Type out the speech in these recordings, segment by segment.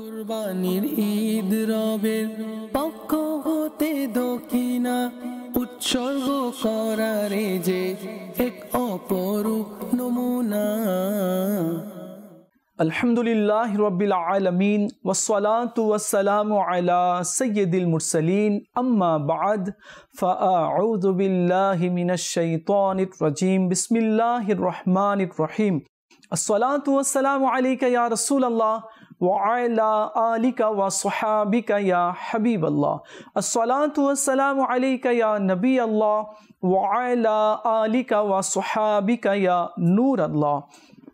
কুরবানির ঈদ রবের পক্ষ হতে দক্ষিণা উৎসর্গ করারে যে এক অপরূপ নমুনা। আলহামদুলিল্লাহি রাব্বিল আলামিন ওয়াসসালাতু ওয়াসসালামু আলা সাইয়্যিদিল মুরসালিন আম্মা বা'দ ফাআউযু বিল্লাহি মিনাশ শাইতানির রাজীম বিসমিল্লাহির রহমানির রহিম। আসসালাতু ওয়াসসালামু আলাইকা ইয়া রাসূলুল্লাহ ওয়া আলা আলিকা ওয়া সাহাবিকা ইয়া হাবিবাল্লাহ। আসসালাতু ওয়াসসালামু আলাইকা ইয়া নবিয়াল্লাহ ওয়া আলা আলিকা ওয়া সাহাবিকা ইয়া নূরাল্লাহ।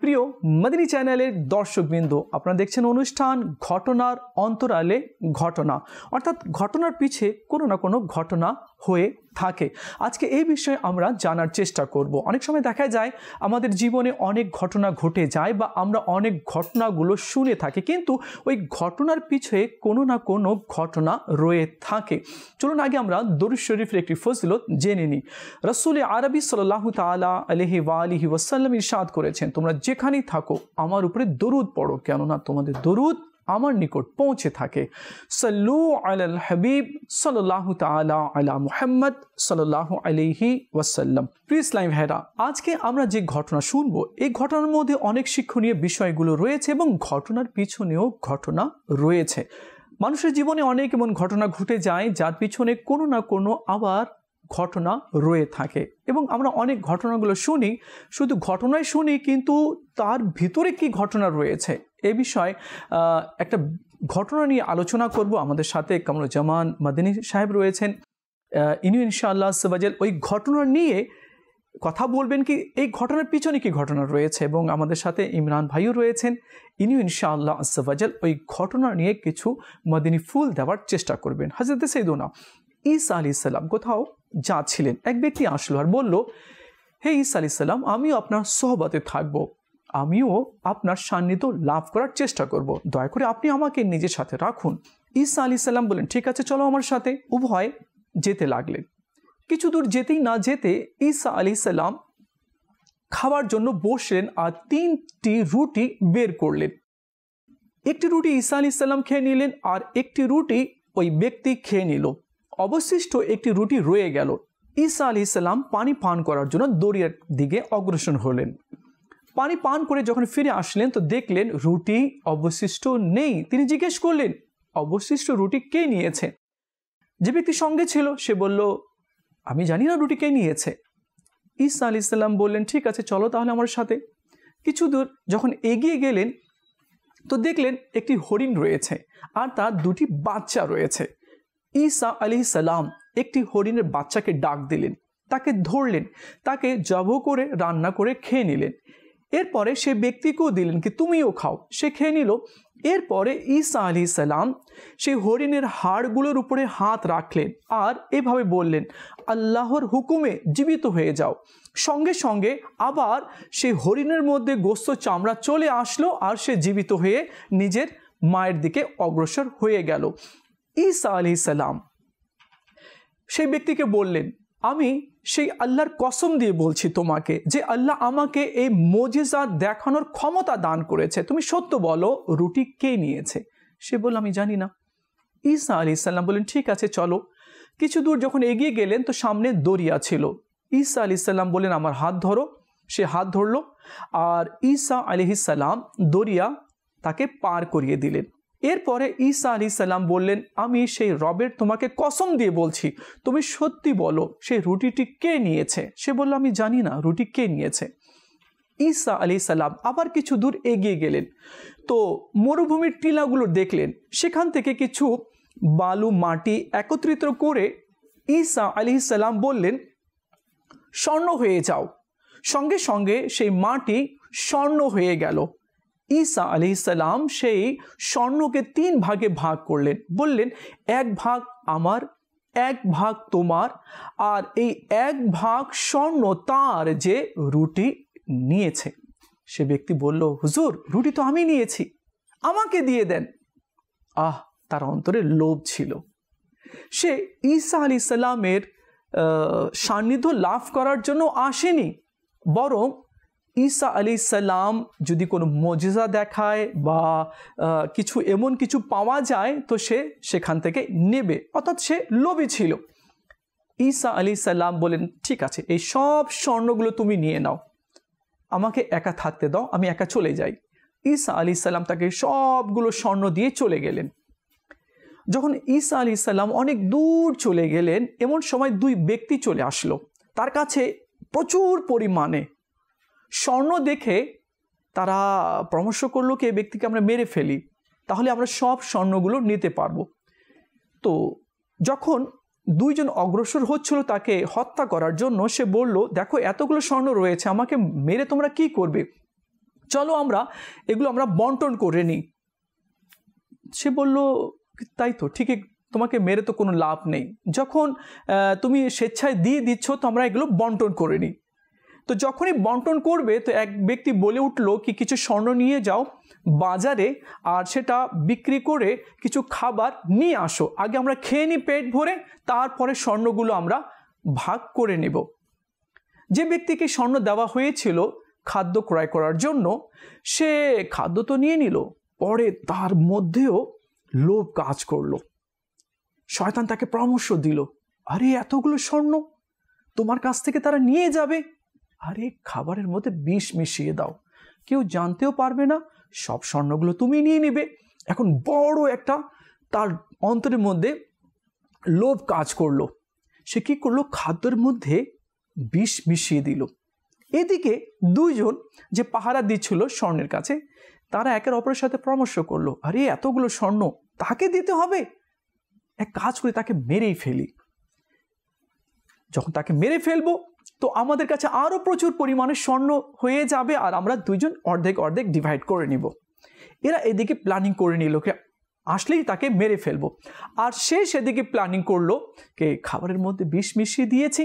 প্রিয় মদিনী চ্যানেলের দর্শকবৃন্দ, আপনারা দেখছেন অনুষ্ঠান ঘটনার অন্তরালে ঘটনা, অর্থাৎ ঘটনার পিছে কোনো না কোনো ঘটনা হয়ে থাকে। আজকে এই বিষয়ে আমরা জানার চেষ্টা করব। অনেক সময় দেখা যায় আমাদের জীবনে অনেক ঘটনা ঘটে যায় বা আমরা অনেক ঘটনাগুলো শুনে থাকি, কিন্তু ওই ঘটনার পিছে কোনো না কোনো ঘটনা রয়ে থাকে। চলুন আগে আমরা দরুদ শরীফের একটি ফজিলত জেনে নিই। রাসূল আরবি সাল্লাল্লাহু তাআলা আলাইহি ওয়া আলিহি ওয়াসাল্লাম ইরশাদ করেছেন, তোমরা যেখানেই থাকো আমার উপরে দরুদ পড়ো, কেননা তোমাদের দরুদ আমার নিকট পৌঁছে থাকে। সাল্লু আলাল হাবিব সাল্লাল্লাহু তাআলা আলা মুহাম্মদ সাল্লাল্লাহু আলাইহি ওয়াসাল্লাম। প্রিয় ইসলামী ভাইরা, আজকে আমরা যে ঘটনা শুনবো, এই ঘটনার মধ্যে অনেক শিক্ষণীয় বিষয়গুলো রয়েছে এবং ঘটনার পিছনেও ঘটনা রয়েছে। মানুষের জীবনে অনেক এমন ঘটনা ঘটে যায় যার পিছনে কোনো না কোনো আবার ঘটনা রয়ে থাকে, এবং আমরা অনেক ঘটনাগুলো শুনি, শুধু ঘটনাই শুনি, কিন্তু তার ভিতরে কি ঘটনা রয়েছে এ বিষয়ে একটা ঘটনা নিয়ে আলোচনা করব। আমাদের সাথে কামরুজ্জামান মাদানী সাহেব রয়েছেন, ইনি ইনশাআল্লাহ আজ্জাওয়াজাল ওই ঘটনা নিয়ে কথা বলবেন, কি এই ঘটনার পিছনে কি ঘটনা রয়েছে, এবং আমাদের সাথে ইমরান ভাইও রয়েছেন, ইনিও ইনশাআল্লাহ আজ্জাওয়াজাল ওই ঘটনা নিয়ে কিছু মাদানী ফুল দেওয়ার চেষ্টা করবেন। হযরত সাইয়্যিদুনা ঈসা আলাইহিস সালাম কোথাও যাচ্ছিলেন, এক ব্যক্তি আসলো আর বলল, হে ঈসা আলাইহিস সালাম, আমিও আপনার সোহবতে থাকবো, আমিও আপনার সান্নিধ্য লাভ করার চেষ্টা করব, দয়া করে আপনি আমাকে নিজের সাথে রাখুন। ঈসা আলাইহিস সালাম বলেন, ঠিক আছে, চলো আমার সাথে। উভয় যেতে লাগলেন। কিছু দূর যেতেই না যেতে ঈসা আলাইহিস সালাম খাবার জন্য বসলেন আর 3টি রুটি বের করলেন। একটি রুটি ঈসা আলাইহিস সালাম খেয়ে নিলেন আর একটি রুটি ওই ব্যক্তি খেয়ে নিল। অবশিষ্ট একটি রুটি রয়ে গেল। ঈসা আলাইহিস সালাম পানি পান করার জন্য দরিয়ার দিকে অগ্রসর হলেন। পানি পান করে যখন ফিরে আসলেন তো দেখলেন রুটি অবশিষ্ট নেই। তিনি জিজ্ঞেস করলেন, অবশিষ্ট রুটি কে নিয়েছে? যে ব্যক্তি সঙ্গে ছিল সে বলল, আমি জানি না রুটি কে নিয়েছে। ঈসা আলাইহিস সালাম বললেন, ঠিক আছে, চলো তাহলে আমার সাথে। কিছু দূর যখন এগিয়ে গেলেন তো দেখলেন একটি হরিণ রয়েছে আর তার 2টি বাচ্চা রয়েছে। ঈসা আলাইহিস সালাম একটি হরিণের বাচ্চাকে ডাক দিলেন, তাকে ধরলেন, তাকে জবাহ করে রান্না করে খেয়ে নিলেন। এরপরে সে ব্যক্তিকেও দিলেন কি তুমিও খাও, সে খেয়ে নিল। এরপরে ঈসা আলাইহিস সালাম সেই হরিণের হাড়গুলোর উপরে হাত রাখলেন আর এভাবে বললেন, আল্লাহর হুকুমে জীবিত হয়ে যাও। সঙ্গে সঙ্গে আবার সেই হরিণের মধ্যে গোস্ত চামড়া চলে আসলো আর সে জীবিত হয়ে নিজের মায়ের দিকে অগ্রসর হয়ে গেল। ঈসা আলাইহিস সালাম সেই ব্যক্তিকে বললেন, আমি সেই আল্লাহর কসম দিয়ে বলছি তোমাকে যে আল্লাহ আমাকে এই মুজিজা দেখানোর ক্ষমতা দান করেছে, তুমি সত্য বলো, রুটি কে নিয়েছে? সে বলল, আমি জানি না। ঈসা আলাইহিস সালাম বললেন, ঠিক আছে, চলো। কিছু দূর যখন এগিয়ে গেলেন তো সামনে দরিয়া ছিল। ঈসা আলাইহিস সালাম বললেন, আমার হাত ধরো। সে হাত ধরলো আর ঈসা আলাইহিস সালাম দরিয়া তাকে পার করিয়ে দিলেন। এরপরে ঈসা আলাইহিস সালাম বললেন, আমি সেই রবের তোমাকে কসম দিয়ে বলছি, তুমি সত্যি বলো, সেই রুটিটি কে নিয়েছে? সে বলল, আমি জানি না রুটি কে নিয়েছে। ঈসা আলাইহিস সালাম আবার কিছু দূর এগিয়ে গেলেন তো মরুভূমির টিলাগুলো দেখলেন। সেখান থেকে কিছু বালু মাটি একত্রিত করে ঈসা আলাইহিস সালাম বললেন, স্বর্ণ হয়ে যাও। সঙ্গে সঙ্গে সেই মাটি স্বর্ণ হয়ে গেল। ঈসা আলাইহিস সালাম সেই স্বর্ণকে 3 ভাগে ভাগ করলেন, বললেন, 1 ভাগ আমার, 1 ভাগ তোমার, আর এই 1 ভাগ স্বর্ণ তার যে রুটি নিয়েছে। সে ব্যক্তি বলল, হুজুর, রুটি তো আমি নিয়েছি, আমাকে দিয়ে দেন। তার অন্তরে লোভ ছিল। সে ঈসা আলাইহিস সালামের সান্নিধ্য লাভ করার জন্য আসেনি, বরং ঈসা আলাইহিস সালাম যদি কোনো মুজিজা দেখায় বা কিছু এমন কিছু পাওয়া যায় তো সে সেখান থেকে নেবে, অর্থাৎ সে লোভী ছিল। ঈসা আলাইহিস সালাম বলেন, ঠিক আছে, এই সব স্বর্ণগুলো তুমি নিয়ে নাও, আমাকে একা থাকতে দাও, আমি একা চলে যাই। ঈসা আলাইহিস সালাম তাকে সবগুলো স্বর্ণ দিয়ে চলে গেলেন। যখন ঈসা আলাইহিস সালাম অনেক দূর চলে গেলেন, এমন সময় দুই ব্যক্তি চলে আসলো। তার কাছে প্রচুর পরিমাণে স্বর্ণ দেখে তারা পরামর্শ করলো কি এই ব্যক্তিকে আমরা মেরে ফেলি, তাহলে আমরা সব স্বর্ণগুলো নিতে পারবো। তো যখন দুইজন অগ্রসর হচ্ছিল তাকে হত্যা করার জন্য, সে বলল, দেখো এতগুলো স্বর্ণ রয়েছে, আমাকে মেরে তোমরা কি করবে, চলো এগুলো আমরা বন্টন করে নিই। সে বলল, তাই তো, ঠিকই, তোমাকে মেরে তো কোনো লাভ নেই, যখন তুমি স্বেচ্ছায় দিয়ে দিচ্ছ তো আমরা এগুলো বন্টন করে নিই। তো যখনই বন্টন করবে তো এক ব্যক্তি বলে উঠলো কি কিছু স্বর্ণ নিয়ে যাও বাজারে, আর সেটা বিক্রি করে কিছু খাবার নিয়ে আসো, আগে আমরা খেয়ে নিই পেট ভরে, তারপরে স্বর্ণগুলো আমরা ভাগ করে নেব। যে ব্যক্তিকে স্বর্ণ দেওয়া হয়েছিল খাদ্য ক্রয় করার জন্য, সে খাদ্য তো নিয়ে নিল, পরে তার মধ্যেও লোভ কাজ করলো। শয়তান তাকে পরামর্শ দিল, আরে এতগুলো স্বর্ণ তোমার কাছ থেকে তারা নিয়ে যাবে, আরে খাবারের মধ্যে বিষ মিশিয়ে দাও, কেউ জানতেও পারবে না, সব স্বর্ণগুলো তুমি নিয়ে নেবে। এখন বড় একটা তার অন্তরের মধ্যে লোভ কাজ করলো। সে কি করলো, খাদ্যের মধ্যে বিষ মিশিয়ে দিল। এদিকে দুইজন যে পাহারা দিচ্ছিল স্বর্ণের কাছে, তারা একের অপরের সাথে পরামর্শ করলো, আরে এতগুলো স্বর্ণ তাকে দিতে হবে, এক কাজ করে তাকে মেরেই ফেলি। যখন তাকে মেরে ফেলবো তো আমাদের কাছে আরো প্রচুর পরিমাণে স্বর্ণ হয়ে যাবে, আর আমরা দুইজন অর্ধেক অর্ধেক ডিভাইড করে নিব। এরা এদিকে প্ল্যানিং করে নিল কে আসলেই তাকে মেরে ফেলবো, আর সে সেদিকে প্ল্যানিং করলো কে খাবারের মধ্যে বিষ মিশিয়ে দিয়েছি,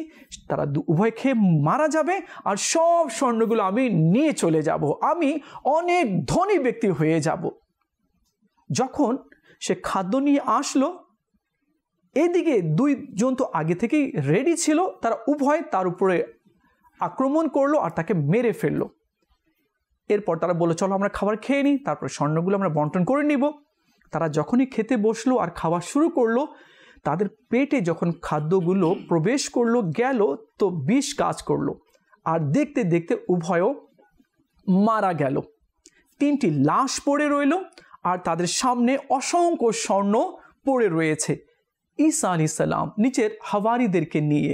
তারা উভয় খেয়ে মারা যাবে, আর সব স্বর্ণগুলো আমি নিয়ে চলে যাব, আমি অনেক ধনী ব্যক্তি হয়ে যাব। যখন সে খাদ্য নিয়ে আসলো, এদিকে দুইজন তো আগে থেকেই রেডি ছিল, তারা উভয় তার উপরে আক্রমণ করলো আর তাকে মেরে ফেললো। এরপর তারা বললো, চলো আমরা খাবার খেয়ে নিই, তারপর স্বর্ণগুলো আমরা বন্টন করে নিব। তারা যখনই খেতে বসলো আর খাওয়া শুরু করলো, তাদের পেটে যখন খাদ্যগুলো প্রবেশ করলো গেল তো বিষ কাজ করলো, আর দেখতে দেখতে উভয়ও মারা গেল। 3টি লাশ পড়ে রইল, আর তাদের সামনে অসংখ্য স্বর্ণ পড়ে রয়েছে। ঈসা আলাইহিস সালাম নিজের হাওয়ারিদেরকে নিয়ে,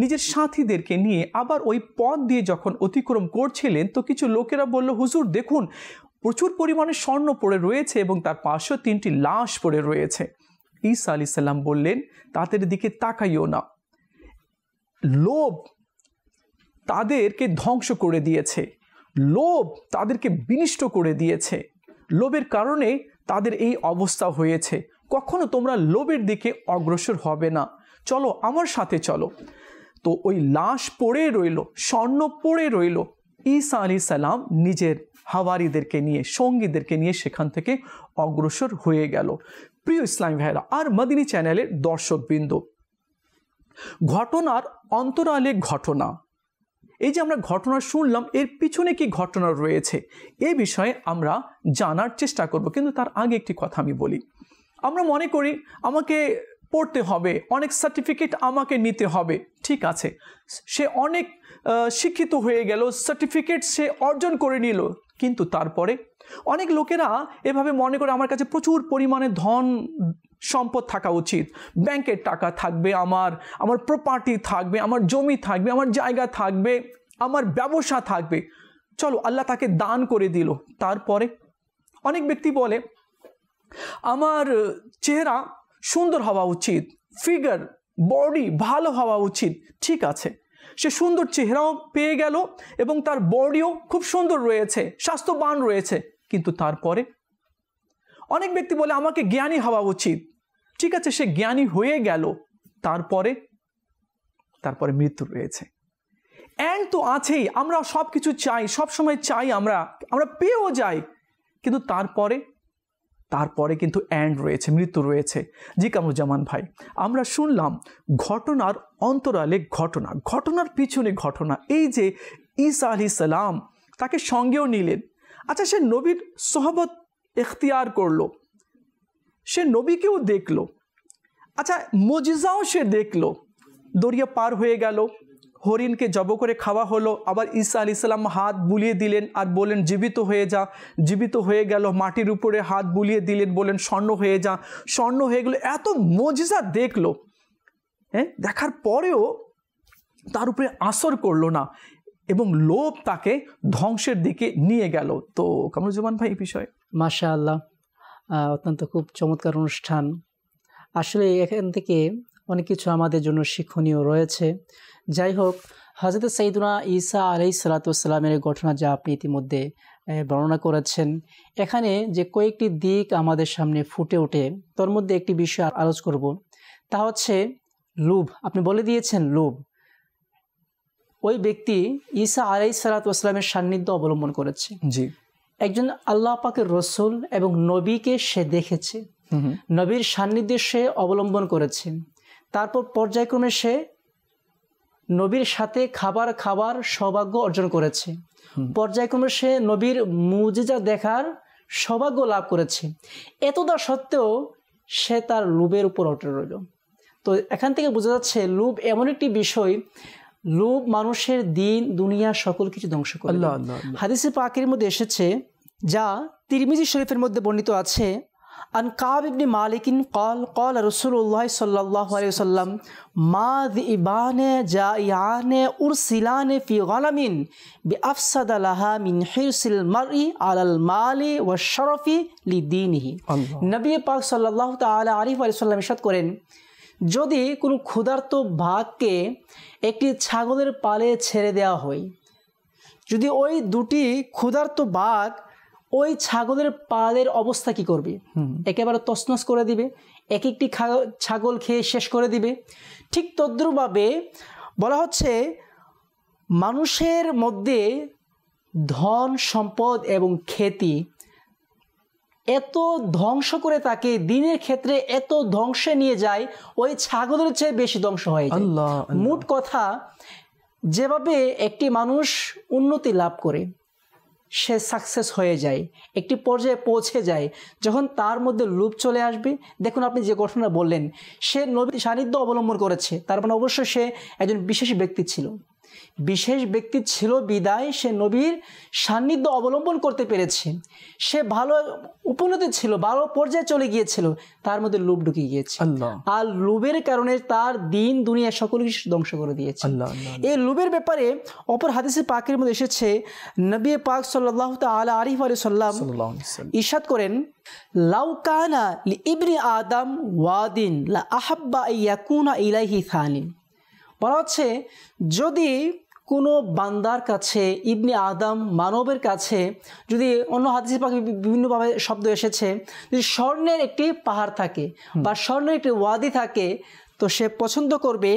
নিজের সাথীদেরকে নিয়ে আবার ওই পথ দিয়ে যখন অতিক্রম করছিলেন, তো কিছু লোকেরা বলল, হুজুর দেখুন প্রচুর পরিমাণে স্বর্ণ পড়ে রয়েছে এবং তার পাশেও 3টি লাশ পড়ে রয়েছে। ঈসা আলাইহিস সালাম বললেন, তাদের দিকে তাকাইও না, লোভ তাদেরকে ধ্বংস করে দিয়েছে, লোভ তাদেরকে বিনষ্ট করে দিয়েছে, লোভের কারণে তাদের এই অবস্থা হয়েছে। কখনো তোমরা লোভের দিকে অগ্রসর হবে না, চলো আমার সাথে চলো। তো ওই লাশ পড়ে রইল, স্বর্ণ পড়ে রইল। ঈসা আলাইহিস সালাম নিজের হাওয়ারিদেরকে নিয়ে, সঙ্গীদেরকে নিয়ে সেখান থেকে অগ্রসর হয়ে গেল। প্রিয় ইসলামী ভাইরা আর মদিনী চ্যানেলের দর্শকবৃন্দ, ঘটনার অন্তরালে ঘটনা, এই যে আমরা ঘটনা শুনলাম, এর পিছনে কি ঘটনা রয়েছে এই বিষয়ে আমরা জানার চেষ্টা করব। কিন্তু তার আগে একটি কথা আমি বলি, আমরা মনে করি আমাকে পড়তে হবে, অনেক সার্টিফিকেট আমাকে নিতে হবে, ঠিক আছে, সে অনেক শিক্ষিত হয়ে গেল, সার্টিফিকেট সে অর্জন করে নিল, কিন্তু তারপরে অনেক লোকেরা এভাবে মনে করে আমার কাছে প্রচুর পরিমাণে ধন সম্পদ থাকা উচিত, ব্যাংকের টাকা থাকবে, আমার প্রপার্টি থাকবে, আমার জমি থাকবে, আমার জায়গা থাকবে, আমার ব্যবসা থাকবে। চলো আল্লাহ তাকে দান করে দিল। তারপরে অনেক ব্যক্তি বলে আমার চেহারা সুন্দর হওয়া উচিত, ফিগার বডি ভালো হওয়া উচিত, ঠিক আছে, সে সুন্দর চেহারাও পেয়ে গেল এবং তার বডিও খুব সুন্দর রয়েছে, স্বাস্থ্যবান রয়েছে, কিন্তু তারপরে অনেক ব্যক্তি বলে আমাকে জ্ঞানী হওয়া উচিত, ঠিক আছে, সে জ্ঞানী হয়ে গেল, তারপরে মৃত্যু রয়েছে। এন্ড তো আছেই, আমরা সব কিছু চাই, সব সময় চাই, আমরা পেয়েও যাই, কিন্তু তারপরে কিন্তু এন্ড রয়েছে, মৃত্যু রয়েছে। জি কামরুজ্জামান ভাই, আমরা শুনলাম ঘটনার অন্তরালে ঘটনার পিছনে ঘটনা। এই যে ঈসা আলাইহিস সালাম তাকে সঙ্গেও নিলেন। আচ্ছা, সে নবীর সোহবত এখতিয়ার করলো, সে নবীকেও দেখলো, আচ্ছা মুজিজাও সে দেখলো। দরিয়া পার হয়ে গেল, হরিণকে জব করে খাওয়া হলো, আবার ঈসা আলাইহিস সালাম হাত বুলিয়ে দিলেন আর বললেন জীবিত হয়ে যা, জীবিত হয়ে গেল। মাটির উপরে হাত বুলিয়ে দিলেন, বললেন স্বর্ণ হয়ে যা, স্বর্ণ হয়ে গেল। এত মুজিজা দেখলো, হ্যাঁ, দেখার পরেও তার উপরে আসর করলো না এবং লোভ তাকে ধ্বংসের দিকে নিয়ে গেল। তো কামরুজ্জামান ভাই এই বিষয়ে মাশাআল্লাহ, অত্যন্ত খুব চমৎকার অনুষ্ঠান। আসলে এখান থেকে অনেক কিছু আমাদের জন্য শিক্ষণীয় রয়েছে। যাই হোক, হযরত সাইয়্যিদুনা ঈসা আলাইহিস সালাতু ওয়াস সালামের ঘটনা যা আপনি ইতিমধ্যে বর্ণনা করেছেন, এখানে যে কয়েকটি দিক আমাদের সামনে ফুটে ওঠে, তার মধ্যে একটি বিষয় আলোচনা করব, তা হচ্ছে লোভ। আপনি বলে দিয়েছেন লোভ। ওই ব্যক্তি ঈসা আলাইহিস সালাতু ওয়াস সালামের সান্নিধ্য অবলম্বন করেছে। জি, একজন আল্লাহ পাকের রসুল এবং নবীকে সে দেখেছে, নবীর সান্নিধ্যে সে অবলম্বন করেছে। তারপর পর্যায়ক্রমে সে নবীর সাথে খাবার সৌভাগ্য অর্জন করেছে। পর্যায়ক্রমে সে নবীর মুজিজা দেখার সৌভাগ্য লাভ করেছে। এতটা সত্ত্বেও সে তার লোভের উপর অটল রইল। তো এখান থেকে বোঝা যাচ্ছে লোভ এমন একটি বিষয়, লোভ মানুষের দিন দুনিয়া সকল কিছু ধ্বংস করে। হাদিসে পাকের মধ্যে এসেছে, যা তিরমিজি শরীফের মধ্যে বর্ণিত আছে, আন কাব ইবনে মালিকিন قال قال رسول الله صلى الله عليه وسلم ما ذئبان جائعان أرسلان في غنم بأفسد لها من حرص المرء على المال والشرف لدينه। নবী পাক সাল্লাল্লাহু তাআলা আলাইহি ওয়াসাল্লাম ইরশাদ করেন, যদি কোনো ক্ষুধার্ত বাঘকে একটি ছাগলের পালে ছেড়ে দেওয়া হয়, যদি ওই দুটি ক্ষুধার্ত বাঘ ওই ছাগলের পালের অবস্থা কি করবে? একেবারে তছনছ করে দিবে, এক একটি ছাগল খেয়ে শেষ করে দিবে। ঠিক তদ্রূপভাবে বলা হচ্ছে, মানুষের মধ্যে ধন সম্পদ এবং খ্যাতি এত ধ্বংস করে তাকে দিনের ক্ষেত্রে এত ধ্বংসে নিয়ে যায়, ওই ছাগলের চেয়ে বেশি ধ্বংস হয়ে যায়। মোট কথা, যেভাবে একটি মানুষ উন্নতি লাভ করে, সে সাকসেস হয়ে যায়, একটি পর্যায়ে পৌঁছে যায়, যখন তার মধ্যে লোভ চলে আসবে। দেখুন, আপনি যে ঘটনা বললেন, সে নবীর সান্নিধ্য অবলম্বন করেছে, তার মানে অবশ্যই সে একজন বিশেষ ব্যক্তি ছিল। বিশেষ ব্যক্তি ছিল বিদায় সে নবীর সান্নিধ্য অবলম্বন করতে পেরেছে। সে ভালো উপনতি ছিল, ভালো পর্যায়ে চলে গিয়েছিল, তার মধ্যে লোভ ঢুকে গিয়েছে। আর লোভের কারণে তার দিন দুনিয়া সকল কিছু ধ্বংস করে দিয়েছে। এই লোভের ব্যাপারে অপর হাদিসে পাকের মধ্যে এসেছে, নবী পাক সাল্লাল্লাহু তাআলা আলাইহি ওয়াসাল্লাম ইরশাদ করেন, লাউ কানা লিইবনি আদম ওয়াদিন লা আহাব্বা আইয়াকুনা ইলাইহি থানিন। বলা হচ্ছে, যদি কোনো বান্দার কাছে, ইবনে আদম মানবের কাছে, যদি অন্য হাদিসে পাকে বিভিন্নভাবে শব্দ এসেছে, যদি স্বর্ণের একটি পাহাড় থাকে বা স্বর্ণের একটি ওয়াদি থাকে, তো সে পছন্দ করবে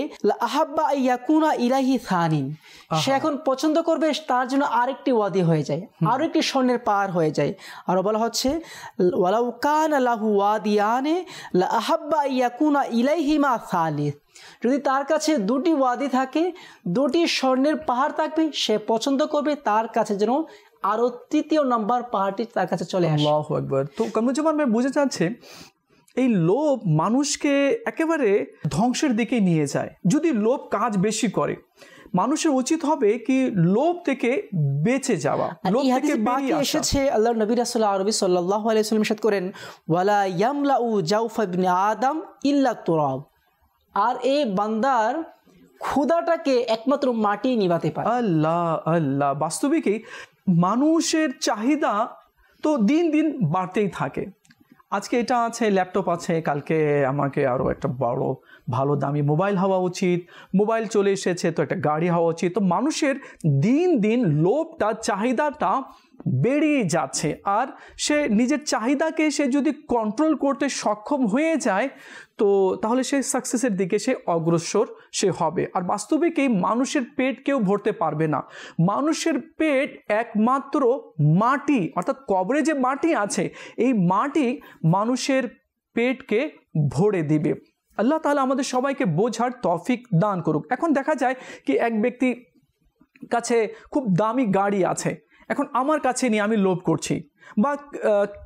আহাব্বা ইয়াকুনা ইলাইহি থানিন, সে এখন পছন্দ করবে তার জন্য আরেকটি ওয়াদি হয়ে যায়, আরও একটি স্বর্ণের পাহাড় হয়ে যায়। আরও বলা হচ্ছে, ওয়ালাউ কানা লাহু ওয়াদিয়ানে লা আহাব্বা ইয়াকুনা ইলাইহিমা সালিস, যদি তার কাছে দুটি ওয়াদি থাকে, দুটি স্বর্ণের পাহাড় থাকবে, সে পছন্দ করবে তার কাছে যেন আরো তৃতীয় নাম্বার পাহাড়টি তার কাছে চলে আসে। আল্লাহু আকবার। তো কামরুজ্জামান ভাই বুঝে যাচ্ছে, এই লোভ মানুষকে একেবারে ধ্বংসের দিকে নিয়ে যায়। যদি লোভ কাজ বেশি করে, মানুষের উচিত হবে কি লোভ থেকে বেঁচে যাওয়া, লোভ থেকে বেরিয়ে আসা। এসেছে আল্লাহর নবী রাসূলুল্লাহ আরবি সাল্লাল্লাহু আলাইহি ওয়াসাল্লাম ইরশাদ করেন, ওয়ালা ইয়ামলাউ জাওফা ইবনে আদম ইল্লা তুরাব, আর এই বান্দার ক্ষুধাটাকে একমাত্র মাটি নিভাতে পারে। আল্লাহ আল্লাহ, বাস্তবিকই মানুষের চাহিদা তো দিন দিন বাড়তেই থাকে। আজকে এটা আছে, ল্যাপটপ আছে, কালকে আমাকে আরও একটা বড় ভালো দামি মোবাইল হওয়া উচিত, মোবাইল চলে এসেছে তো একটা গাড়ি হওয়া উচিত। তো মানুষের দিন দিন লোভটা, চাহিদাটা বেড়েই যাচ্ছে। আর সে নিজের চাহিদাকে সে যদি কন্ট্রোল করতে সক্ষম হয়ে যায়, তো তাহলে সে সাকসেসের দিকে সে অগ্রসর সে হবে। আর বাস্তবিক এই মানুষের পেট কেউ ভরতে পারবে না। মানুষের পেট একমাত্র মাটি, অর্থাৎ কবরে যে মাটি আছে, এই মাটি মানুষের পেটকে ভরে দিবে। আল্লাহ তাআলা আমাদের সবাইকে বোঝার তৌফিক দান করুক। এখন দেখা যায় কি, এক ব্যক্তি কাছে খুব দামি গাড়ি আছে, এখন আমার কাছে নিয়ে আমি লোভ করছি, বা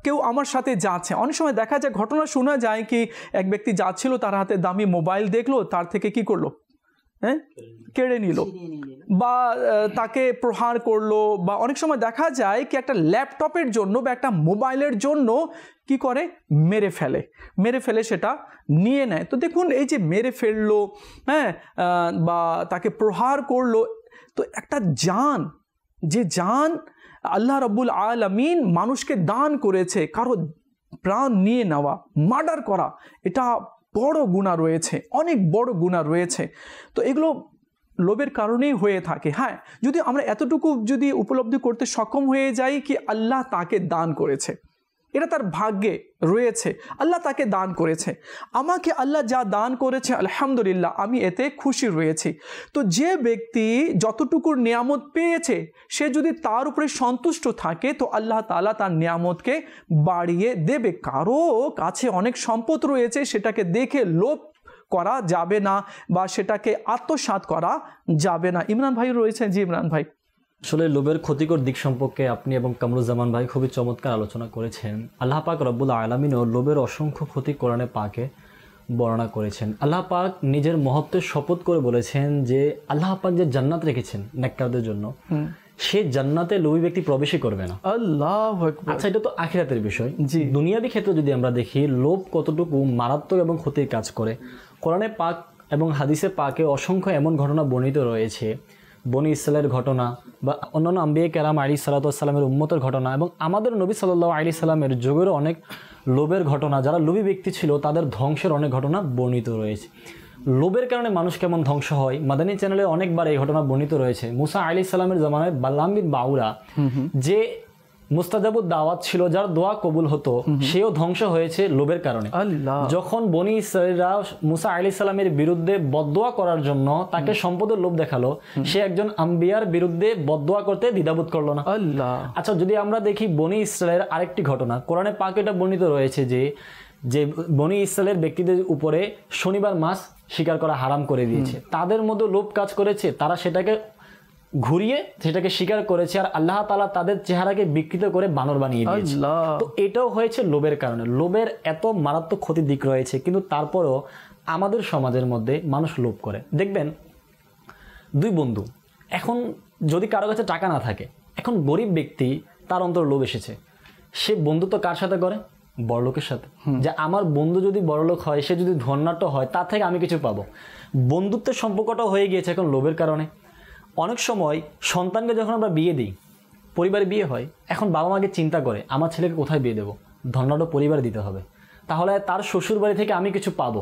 কেউ আমার সাথে যাচ্ছে। অনেক সময় দেখা যায়, ঘটনা শোনা যায় কি এক ব্যক্তি যাচ্ছিল, তার হাতে দামি মোবাইল দেখলো, তার থেকে কি করলো, হ্যাঁ, কেড়ে নিল, বা তাকে প্রহার করলো। বা অনেক সময় দেখা যায় কি একটা ল্যাপটপের জন্য বা একটা মোবাইলের জন্য কি করে, মেরে ফেলে সেটা নিয়ে নেয়। তো দেখুন, এই যে মেরে ফেললো, হ্যাঁ, বা তাকে প্রহার করলো, তো একটা জান, যে জান আল্লাহ রাব্বুল আলামিন মানুষকে দান করেছে, কারো প্রাণ নিয়ে নেওয়া, মার্ডার করা, এটা বড় গুনাহ রয়েছে, অনেক বড় গুনাহ রয়েছে। তো এগুলো লোভের কারণেই হয়ে থাকে। হ্যাঁ, যদি আমরা এতটুকু যদি উপলব্ধি করতে সক্ষম হয়ে যাই কি আল্লাহ তাকে দান করেছে, এটা তার ভাগ্যে রয়েছে, আল্লাহ তাকে দান করেছে, আমাকে আল্লাহ যা দান করেছে আলহামদুলিল্লাহ আমি এতে খুশি রয়েছি। তো যে ব্যক্তি যতটুকুর নিয়ামত পেয়েছে, সে যদি তার উপরে সন্তুষ্ট থাকে, তো আল্লাহ তাআলা তার নিয়ামতকে বাড়িয়ে দেবে। কারো কাছে অনেক সম্পদ রয়েছে, সেটাকে দেখে লোভ করা যাবে না, বা সেটাকে আত্মসাৎ করা যাবে না। ইমরান ভাই রয়েছেন। জি ইমরান ভাই। আসলে লোভের ক্ষতিকর দিক সম্পর্কে আপনি এবং কামরুজ্জামান ভাই খুবই চমৎকার আলোচনা করেছেন। আল্লাহ পাক রব্বুল আলামিনও লোভের অসংখ্য ক্ষতি কোরআনে পাকে বর্ণনা করেছেন। আল্লাহ পাক নিজের মহত্বের শপথ করে বলেছেন যে আল্লাহ পাক যে জান্নাত রেখেছেন নেককারদের জন্য, সে জান্নাতে লোভী ব্যক্তি প্রবেশই করবে না। আল্লাহু আকবার। আচ্ছা, এটা তো আখিরাতের বিষয়। জি, দুনিয়াবী ক্ষেত্রে যদি আমরা দেখি লোভ কতটুকু মারাত্মক এবং ক্ষতির কাজ করে, কোরআনে পাক এবং হাদিসে পাকে অসংখ্য এমন ঘটনা বর্ণিত রয়েছে, বনি ইসরাইলের ঘটনা বা অন্যান্য আম্বিয়া কেরাম আলাইহিস সালাতু ওয়াস সালামের উম্মতের ঘটনা, এবং আমাদের নবী সাল্লাল্লাহু আলাইহি সাল্লামের যুগেরও অনেক লোভের ঘটনা, যারা লোভী ব্যক্তি ছিল তাদের ধ্বংসের অনেক ঘটনা বর্ণিত রয়েছে। লোভের কারণে মানুষ কেমন ধ্বংস হয়, মাদানী চ্যানেলে অনেকবার এই ঘটনা বর্ণিত রয়েছে। মুসা আলাইহিস সালামের জামানায় বালাম বিন বাউরা, যে মুস্তাজাবুদ দাওয়াত ছিল, যার দোয়া কবুল হতো, সেও ধ্বংস হয়েছে লোভের কারণে। যখন বনি ইসরাইলরা মুসা আলাইহিস সালামের বিরুদ্ধে বদদোয়া করার জন্য তাকে সম্পদের লোভ দেখালো, সে একজন আম্বিয়ার বিরুদ্ধে বদদোয়া করতে দ্বিধাবোধ করলো না। আচ্ছা, যদি আমরা দেখি বনি ইসরাইলের আরেকটি ঘটনা, কোরআনে পাকে এটা বর্ণিত রয়েছে যে বনি ইসরাইলের ব্যক্তিদের উপরে শনিবার মাস শিকার করা হারাম করে দিয়েছে। তাদের মধ্যে লোভ কাজ করেছে, তারা সেটাকে ঘুরিয়ে সেটাকে স্বীকার করেছে, আর আল্লাহ তাআলা তাদের চেহারাকে বিকৃত করে বানর বানিয়ে দিয়েছে। তো এটাও হয়েছে লোভের কারণে। লোভের এত মারাত্মক ক্ষতির দিক রয়েছে, কিন্তু তারপরেও আমাদের সমাজের মধ্যে মানুষ লোভ করে। দেখবেন দুই বন্ধু, এখন যদি কারো কাছে টাকা না থাকে, এখন গরিব ব্যক্তি, তার অন্তরে লোভ এসেছে, সে বন্ধুত্ব কার সাথে করে? বড়লোকের সাথে। যে আমার বন্ধু যদি বড়লোক হয়, সে যদি ধন্যাঢ্য হয়, তার থেকে আমি কিছু পাবো। বন্ধুত্বের সম্পর্কটাও হয়ে গিয়েছে এখন লোভের কারণে। অনেক সময় সন্তানকে যখন আমরা বিয়ে দিই, পরিবারে বিয়ে হয়, এখন বাবা মাকে চিন্তা করে আমার ছেলেকে কোথায় বিয়ে দেবো, ধন্যাঢ্য পরিবারে দিতে হবে, তাহলে তার শ্বশুর বাড়ি থেকে আমি কিছু পাবো,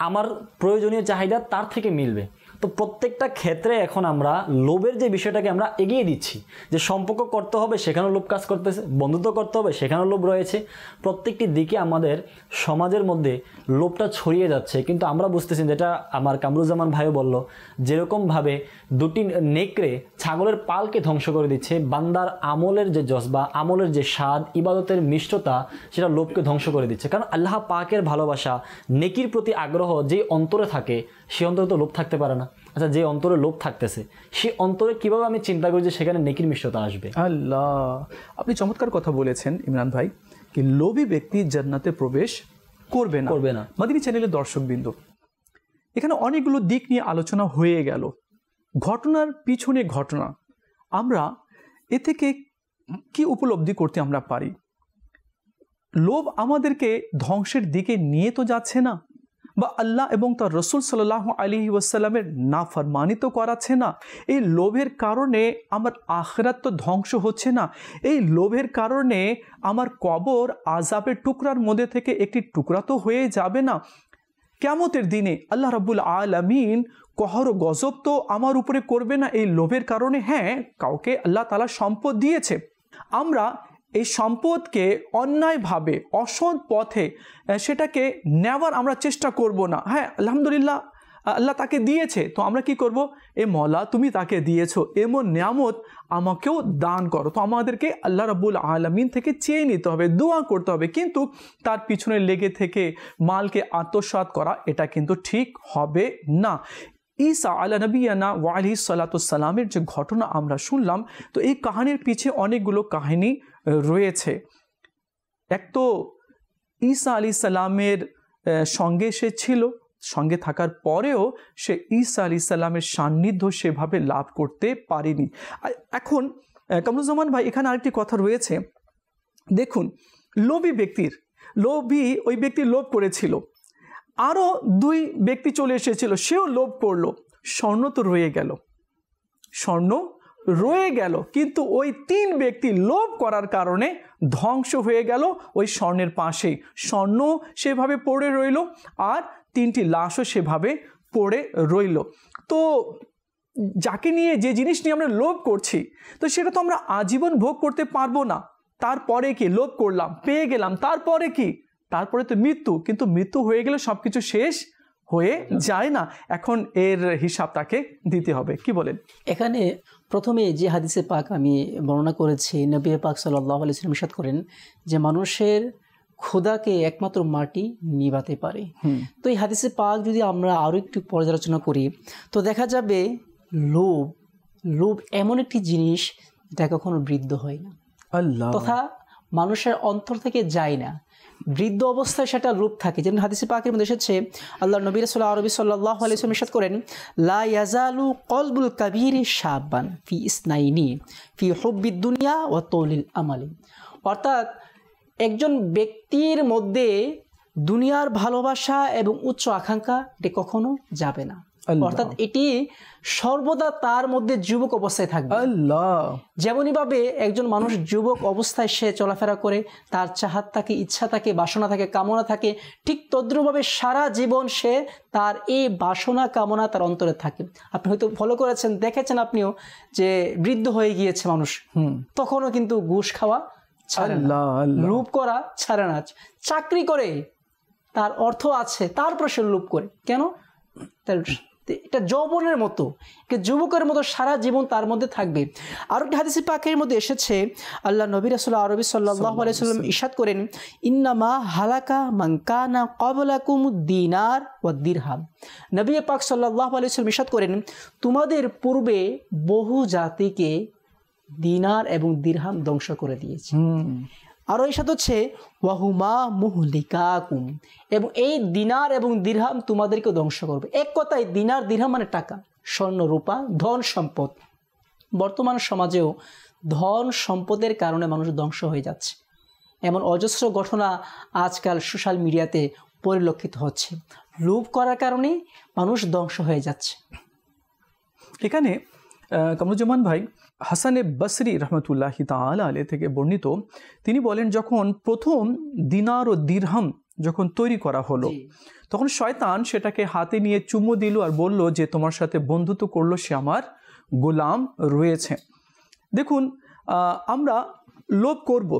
আমার প্রয়োজনীয় চাহিদা তার থেকে মিলবে। তো প্রত্যেকটা ক্ষেত্রে এখন আমরা লোভের যে বিষয়টাকে আমরা এগিয়ে দিচ্ছি, যে সম্পর্ক করতে হবে সেখানেও লোভ কাজ করতেছে, বন্ধুত্ব করতে হবে সেখানেও লোভ রয়েছে। প্রত্যেকটি দিকে আমাদের সমাজের মধ্যে লোভটা ছড়িয়ে যাচ্ছে, কিন্তু আমরা বুঝতেছি, যেটা আমার কামরুজ্জামান ভাইও বলল, যেরকমভাবে দুটি নেকড়ে ছাগলের পালকে ধ্বংস করে দিচ্ছে, বান্দার আমলের যে জজবা, আমলের যে স্বাদ, ইবাদতের মিষ্টতা, সেটা লোভকে ধ্বংস করে দিচ্ছে। কারণ আল্লাহ পাকের ভালোবাসা, নেকির প্রতি আগ্রহ যে অন্তরে থাকে, সে অন্তরে তো লোভ থাকতে পারে না। আচ্ছা, যে অন্তরে লোভ থাকতেছে, সে অন্তরে কিভাবে আমি চিন্তা করি যে সেখানে নেকির মিষ্টতা আসবে? আল্লাহ, আপনি চমৎকার কথা বলেছেন ইমরান ভাই, কি লোভী ব্যক্তি জান্নাতে প্রবেশ করবে না। মাদানী চ্যানেলের দর্শকবৃন্দ, এখানে অনেকগুলো দিক নিয়ে আলোচনা হয়ে গেল, ঘটনার পিছনে ঘটনা, আমরা এ থেকে কি উপলব্ধি করতে আমরা পারি? লোভ আমাদেরকে ধ্বংসের দিকে নিয়ে তো যাচ্ছে না, বা আল্লাহ এবং তার রসুল সাল্লাল্লাহু আলাইহি ওয়াসাল্লামের নাফরমানি তো করাচ্ছে না। এই লোভের কারণে আমার আখিরাত তো ধ্বংস হচ্ছে না, এই লোভের কারণে আমার কবর আযাবের টুকরার মধ্যে থেকে একটি টুকরা তো হয়ে যাবে না? কিয়ামতের দিনে আল্লাহ রাব্বুল আলামিন কহর ও গজব তো আমার উপরে করবে না এই লোভের কারণে? হ্যাঁ, কাউকে আল্লাহ তাআলা সম্পদ দিয়েছে, আমরা এই সম্পদকে অন্যায়ভাবে অসৎ পথে সেটাকে নেওয়ার আমরা চেষ্টা করব না। হ্যাঁ, আলহামদুলিল্লাহ আল্লাহ তাকে দিয়েছে, তো আমরা কি করব? এ মওলা, তুমি তাকে দিয়েছো, এমন নিয়ামত আমাকেও দান করো। তো আমাদেরকে আল্লাহ রাব্বুল আলামিন থেকে চেয়ে নিতে হবে, দোয়া করতে হবে, কিন্তু তার পিছনে লেগে থেকে মালকে আত্মসাৎ করা, এটা কিন্তু ঠিক হবে না। ঈসা আলা নবিয়ানা ওয়া আলাইহিস সালাতুস সালামের যে ঘটনা আমরা শুনলাম, তো এই কাহিনীর পিছে অনেকগুলো কাহিনী রয়েছে। এক তো ঈসা আলাইহিস সালামের সঙ্গে সে ছিল, সঙ্গে থাকার পরেও সে ঈসা আলাইহিস সালামের সান্নিধ্য সেভাবে লাভ করতে পারেনি। এখন কামরুজ্জামান ভাই, এখানে আরেকটি কথা রয়েছে। দেখুন, ওই ব্যক্তি লোভ করেছিল, আরও 2 ব্যক্তি চলে এসেছিল, সেও লোভ করলো, স্বর্ণ তো রয়ে গেল, কিন্তু ওই 3 ব্যক্তি লোভ করার কারণে ধ্বংস হয়ে গেল ওই স্বর্ণের পাশেই। স্বর্ণ সেভাবে পড়ে রইল, আর 3টি লাশও সেভাবে পড়ে রইল। তো যাকে নিয়ে, যে জিনিস নিয়ে আমরা লোভ করছি, তো সেটা তো আমরা আজীবন ভোগ করতে পারবো না। তারপরে কি, লোভ করলাম, পেয়ে গেলাম, তারপরে কি? তারপরে তো মৃত্যু। কিন্তু মৃত্যু হয়ে গেলে সব কিছু শেষ হয়ে যায় না, এখন এর হিসাব তাকে দিতে হবে। কি বলেন? এখানে প্রথমে যে হাদিসে পাক আমি বর্ণনা করেছি, নবী পাক সাল্লাল্লাহু আলাইহি ওয়াসাল্লাম ইরশাদ করেন যে মানুষের ক্ষুধাকে একমাত্র মাটি নিভাতে পারে। তো এই হাদিসে পাক যদি আমরা আরও একটু পর্যালোচনা করি, তো দেখা যাবে লোভ এমন একটি জিনিস যা কখনো বৃদ্ধ হয় না, আল্লাহ, তথা মানুষের অন্তর থেকে যায় না, বৃদ্ধ অবস্থায় সেটা লোভ থাকে। যেমন হাদিসে পাকের মধ্যে এসেছে, আল্লাহ নবী রাসূলুল্লাহ আরবি সাল্লাল্লাহু আলাইহি ওয়াসাল্লাম ইরশাদ করেন, লা ইয়াজালু কলবুল কাবীরি শাবান ফি ইসনাইনি ফি হুব্বিদ দুনিয়া ওয়া তাউলিল আমালি। অর্থাৎ একজন ব্যক্তির মধ্যে দুনিয়ার ভালোবাসা এবং উচ্চ আকাঙ্ক্ষা এটি কখনো যাবে না, অর্থাৎ এটি সর্বদা তার মধ্যে যুবক অবস্থায় থাকবে। আল্লাহ, যেমনই ভাবে একজন মানুষ যুবক অবস্থায় সে চলাফেরা করে, তার চাহাত থাকে, ইচ্ছা থাকে, বাসনা থাকে, কামনা থাকে, ঠিক তদ্রুপভাবে সারা জীবন সে তার এই বাসনা কামনা তার অন্তরে থাকে। আপনি হয়তো ফলো করেছেন, দেখেছেন আপনিও, যে বৃদ্ধ হয়ে গিয়েছে মানুষ, তখনও কিন্তু ঘুষ খাওয়া ছাড়ে না, লোভ করা ছাড়ে না, চাকরি করে, তার অর্থ আছে, তারপর সে লোভ করে। কেন? এটা যৌবনের মতো, যুবকের মতো সারা জীবন তার মধ্যে থাকবে। আর একটা হাদিসে পাকের মধ্যে এসেছে, আল্লাহ নবী রাসূলুল্লাহ আরবি সাল্লাল্লাহু আলাইহি ওয়াসাল্লাম ইরশাদ করেন, ইন্নামা হালাকা মান কানা ক্বাবলাকুম দিনার ওয়া দিরহাম। নবী পাক সাল্লাল্লাহু আলাইহি ওয়াসাল্লাম ইরশাদ করেন, তোমাদের পূর্বে বহু জাতিকে দিনার এবং দিরহাম ধ্বংস করে দিয়েছে। আরও এর সাথে হচ্ছে ওয়াহুমা মুহলিকাকুম, এবং এই দিনার এবং দিরহাম তোমাদেরকে ধ্বংস করবে। এক কথায় দিনার দিরহাম মানে টাকা, স্বর্ণ, রূপা, ধন সম্পদ। বর্তমান সমাজেও ধন সম্পদের কারণে মানুষ ধ্বংস হয়ে যাচ্ছে, এমন অজস্র ঘটনা আজকাল সোশ্যাল মিডিয়াতে পরিলক্ষিত হচ্ছে। লোভ করার কারণে মানুষ ধ্বংস হয়ে যাচ্ছে। এখানে কামরুজ্জামান ভাই, হাসানে বসরি রহমতুল্লাহি তাআলা আলাইহি থেকে বর্ণিত, তিনি বলেন, যখন প্রথম দিনার ও দিরহাম যখন তৈরি করা হলো, তখন শয়তান সেটাকে হাতে নিয়ে চুমু দিল আর বলল যে তোমার সাথে বন্ধুত্ব করলো, সে আমার গোলাম রয়েছে। দেখুন, আমরা লোভ করব,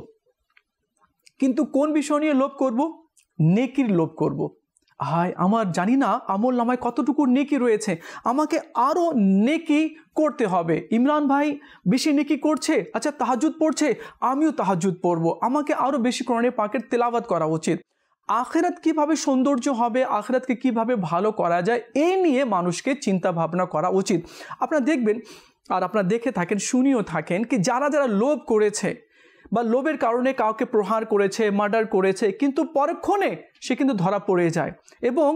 কিন্তু কোন বিষয় নিয়ে লোভ করব? নেকির লোভ করব। আমার জানি না আমল নামায় কতটুকু নেকি রয়েছে, আমাকে আরও নেকি করতে হবে। ইমরান ভাই বেশি নেকি করছে, আচ্ছা তাহাজ্জুদ পড়ছে, আমিও তাহাজ্জুদ পড়বো, আমাকে আরও বেশি কোরআনে পাকের তেলাওয়াত করা উচিত। আখিরাত কিভাবে সৌন্দর্য হবে, আখিরাতকে কিভাবে ভালো করা যায়, এই নিয়ে মানুষকে চিন্তা ভাবনা করা উচিত। আপনারা দেখবেন, আর আপনারা দেখে থাকেন, শুনিও থাকেন, কি যারা লোভ করেছে বা লোভের কারণে কাউকে প্রহার করেছে, মার্ডার করেছে, কিন্তু পরক্ষণে সে কিন্তু ধরা পড়ে যায় এবং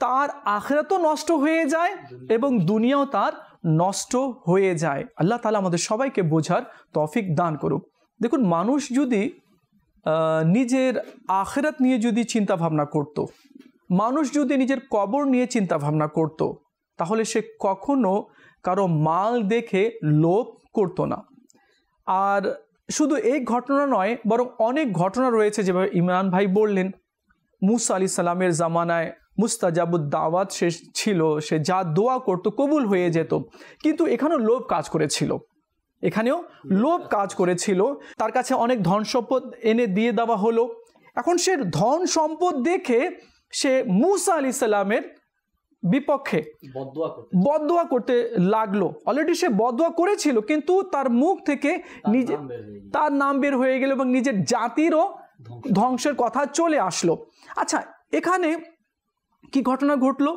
তার আখিরাতও নষ্ট হয়ে যায় এবং দুনিয়াও তার নষ্ট হয়ে যায়। আল্লাহ তাআলা আমাদের সবাইকে বোঝার তৌফিক দান করুক। দেখুন, মানুষ যদি নিজের আখিরাত নিয়ে যদি চিন্তা ভাবনা করত, মানুষ যদি নিজের কবর নিয়ে চিন্তা ভাবনা করত, তাহলে সে কখনো কারো মাল দেখে লোভ করতো না। আর শুধু এই ঘটনা নয়, বরং অনেক ঘটনা রয়েছে, যেভাবে ইমরান ভাই বললেন, মুসা আলাইহিস সালামের জামানায় মুস্তাজাবুদ দাওয়াত সে ছিল, সে যা দোয়া করত কবুল হয়ে যেত, কিন্তু এখানেও লোভ কাজ করেছিল, তার কাছে অনেক ধন সম্পদ এনে দিয়ে দেওয়া হলো। এখন সে ধন সম্পদ দেখে সে মুসা আলাইহিস সালামের বিপক্ষে বদদোয়া করতে লাগলো। অলরেডি সে বদদোয়া করেছিল, কিন্তু তার মুখ থেকে তার নাম বের হয়ে গেল এবং নিজের জাতিরও ধ্বংসের কথা চলে আসলো। আচ্ছা, এখানে কি ঘটনা ঘটলো?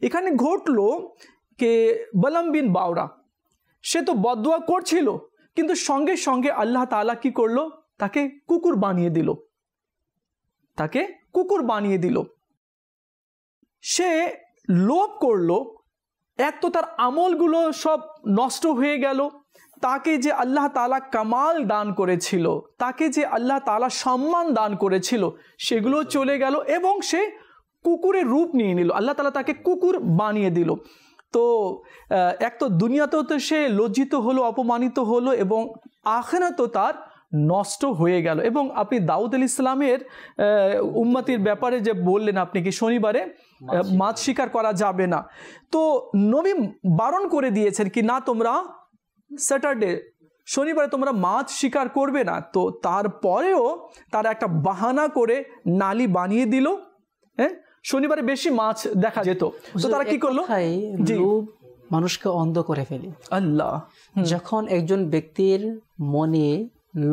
এখানে ঘটলো কে বলম বিন বাওরা, সে তো বদদুয়া করছিল, কিন্তু সঙ্গে সঙ্গে আল্লাহ তাআলা কি করলো, তাকে কুকুর বানিয়ে দিল, তাকে কুকুর বানিয়ে দিল। সে লোভ করলো, এক তো তার আমলগুলো সব নষ্ট হয়ে গেল, তাকে যে আল্লাহ তাআলা কামাল দান করেছিল, তাকে যে আল্লাহ তাআলা সম্মান দান করেছিল, সেগুলো চলে গেল এবং সে কুকুরের রূপ নিয়ে নিল। আল্লাহ তাআলা তাকে কুকুর বানিয়ে দিল। তো এক তো দুনিয়াতেও তো সে লজ্জিত হলো, অপমানিত হলো, এবং আখিরাতেও তার নষ্ট হয়ে গেল। এবং আপনি দাউদ আলাইহিস সালামের উম্মতির ব্যাপারে যে বললেন, আপনি কি শনিবারে মাছ শিকার করা যাবে না, তো নবী বারণ করে দিয়েছেন কি না, তোমরা স্যাটারডে শনিবারে তোমরা মাছ শিকার করবে না। তো তারপরেও তারা একটা বাহানা করে নালি বানিয়ে দিল, হ্যাঁ, শনিবারে বেশি মাছ দেখা যেত। তো তারা কি করলো, লোভ মানুষকে অন্ধ করে ফেলে। আল্লাহ, যখন একজন ব্যক্তির মনে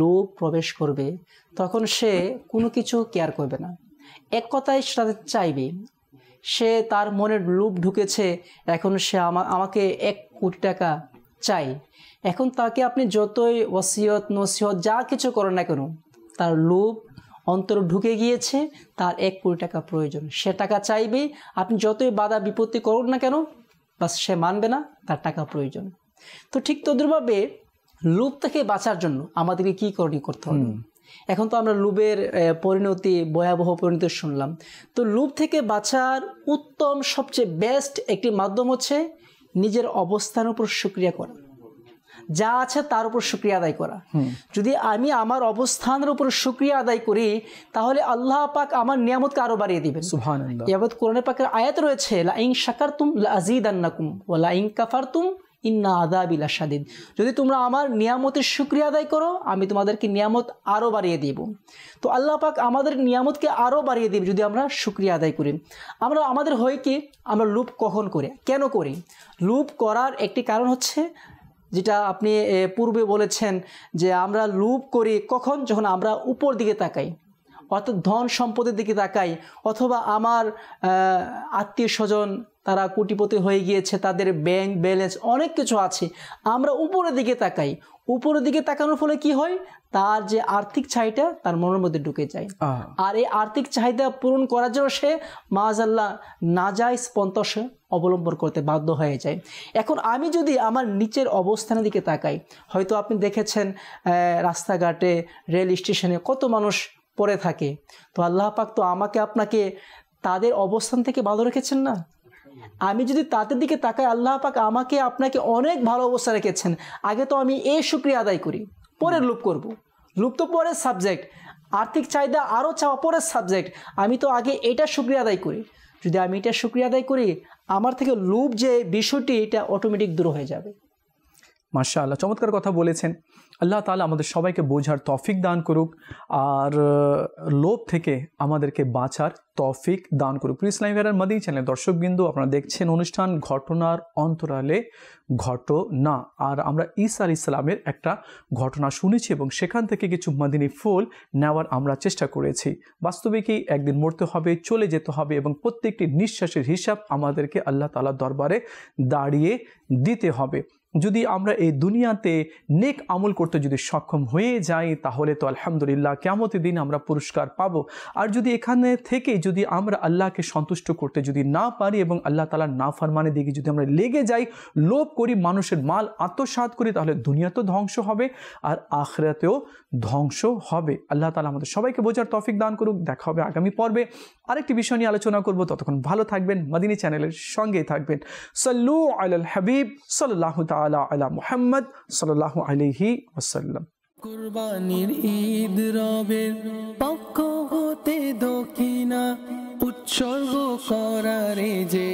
লোভ প্রবেশ করবে, তখন সে কোনো কিছু কেয়ার করবে না, এক কথায় সেটা চাইবে। সে তার মনের লোভ ঢুকেছে, এখন সে আমাকে 1 কোটি টাকা চাই। এখন তাকে আপনি যতই ওসিয়ত নসিহত যা কিছু করেন না কেন, তার লোভ অন্তর ঢুকে গিয়েছে, তার 1 কোটি টাকা প্রয়োজন, সে টাকা চাইবে। আপনি যতই বাধা বিপত্তি করুন না কেন, বাস সে মানবে না, তার টাকা প্রয়োজন। তো ঠিক তদ্রুপভাবে লোভ থেকে বাঁচার জন্য আমাদেরকে কী করতে হবে। এখন তো আমরা লোভের পরিণতি, ভয়াবহ পরিণতি শুনলাম। তো লোভ থেকে বাঁচার উত্তম, সবচেয়ে বেস্ট একটি মাধ্যম হচ্ছে নিজের অবস্থানের উপর শুকরিয়া করা, যা আছে তার উপর শুকরিয়া আদায় করা। যদি আমি আমার অবস্থানের উপর শুকরিয়া আদায় করি, তাহলে আল্লাহ পাক আমার নিয়ামতকে আরো বাড়িয়ে দিবেন। সুবহানাল্লাহ। ইয়াবাদ কোরআনের পাকের আয়াত রয়েছে, লা ইন শাকারতুম লা আযীদান্নাকুম ওয়া লা ইন কাফারতুম ইন্না আযাবি লাশাদীদ। যদি তোমরা আমার নিয়ামতের শুকরিয়া আদায় করো, আমি তোমাদেরকে নিয়ামত আরো বাড়িয়ে দিব। তো আল্লাহ পাক আমাদের নিয়ামতকে আরো বাড়িয়ে দিবে যদি আমরা শুকরিয়া আদায় করি। আমাদের হয় কি, আমরা লোভ কখন করি, কেন করি? লোভ করার একটি কারণ হচ্ছে, যেটা আপনি পূর্বে বলেছেন, যে আমরা লোভ করি কখন, যখন আমরা উপর দিকে তাকাই, অর্থাৎ ধন সম্পদের দিকে তাকাই, অথবা আমার আত্মীয় স্বজন তারা কোটিপতি হয়ে গিয়েছে, তাদের ব্যাংক ব্যালেন্স অনেক কিছু আছে, আমরা উপরের দিকে তাকাই। উপরের দিকে তাকানোর ফলে কি হয়, তার যে আর্থিক চাহিদা তার মনের মধ্যে ঢুকে যায়, আর এই আর্থিক চাহিদা পূরণ করার জন্য সে মাআযাল্লাহ নাজায়েজ পন্থা সে অবলম্বন করতে বাধ্য হয়ে যায়। এখন আমি যদি আমার নিচের অবস্থানের দিকে তাকাই, হয়তো আপনি দেখেছেন রাস্তাঘাটে, রেল স্টেশনে কত মানুষ পড়ে থাকে, তো আল্লাহ পাক তো আমাকে আপনাকে তাদের অবস্থান থেকে ভালো রেখেছেন না? আমি যদি তাদের দিকে তাকাই, আল্লাহ পাক আমাকে আপনাকে অনেক ভালো অবস্থা রেখেছেন। আগে তো আমি এই শুকরিয়া আদায় করি, পরে লোভ করব। লোভ তো পরের সাবজেক্ট, আর্থিক চাহিদা আরও চাওয়া পরের সাবজেক্ট। আমি তো আগে এটা শুকরিয়া আদায় করি। যদি আমি এটা শুকরিয়া আদায় করি, আমার থেকে লোভ যে বিষয়টি, এটা অটোমেটিক দূর হয়ে যাবে। মাশাআল্লাহ, চমৎকার কথা বলেছেন। আল্লাহ তাআলা আমাদের সবাইকে বোঝার তৌফিক দান করুক, আর লোভ থেকে আমাদেরকে বাঁচার তৌফিক দান করুক। প্রিয় ইসলামী ভাইয়ের মাদানী চ্যানেলের দর্শকবৃন্দ, আপনারা দেখছেন অনুষ্ঠান ঘটনার অন্তরালে ঘটনা। আর আমরা ঈসা আলাইহিস সালামের একটা ঘটনা শুনেছি এবং সেখান থেকে কিছু মাদিনী ফুল নেওয়ার আমরা চেষ্টা করেছি। বাস্তবে কি একদিন মরতে হবে, চলে যেতে হবে, এবং প্রত্যেকটি নিঃশ্বাসের হিসাব আমাদেরকে আল্লাহ তাআলার দরবারে দাঁড়িয়ে দিতে হবে। যদি আমরা এই দুনিয়াতে নেক আমল করতে যদি সক্ষম হয়ে যাই, তাহলে তো আলহামদুলিল্লাহ কিয়ামতের দিন আমরা পুরস্কার পাবো। আর যদি এখানে থেকে যদি আমরা আল্লাহকে সন্তুষ্ট করতে যদি না পারি এবং আল্লাহ তাআলার নাফরমানি দিকে যদি আমরা লেগে যাই, লোভ করি, মানুষের মাল আত্মসাৎ করি, তাহলে দুনিয়া তো ধ্বংস হবে আর আখিরাতেও ধ্বংস হবে। আল্লাহ তাআলা আমাদের সবাইকে বোঝার তৌফিক দান করুক। দেখা হবে আগামী পর্বে, আরেকটি বিষয় নিয়ে আলোচনা করব। ততক্ষণ ভালো থাকবেন, মাদিনী চ্যানেলের সঙ্গেই থাকবেন। সাল্লু আলাল হাবিব সাল্লাল্লাহু তাআলা আলা মুহাম্মদ সাল্লাল্লাহু আলাইহি ওয়াসাল্লাম। কুরবানির ঈদ রবের পক্ষ হতে দক্ষিণা উৎসর্গ করারে যে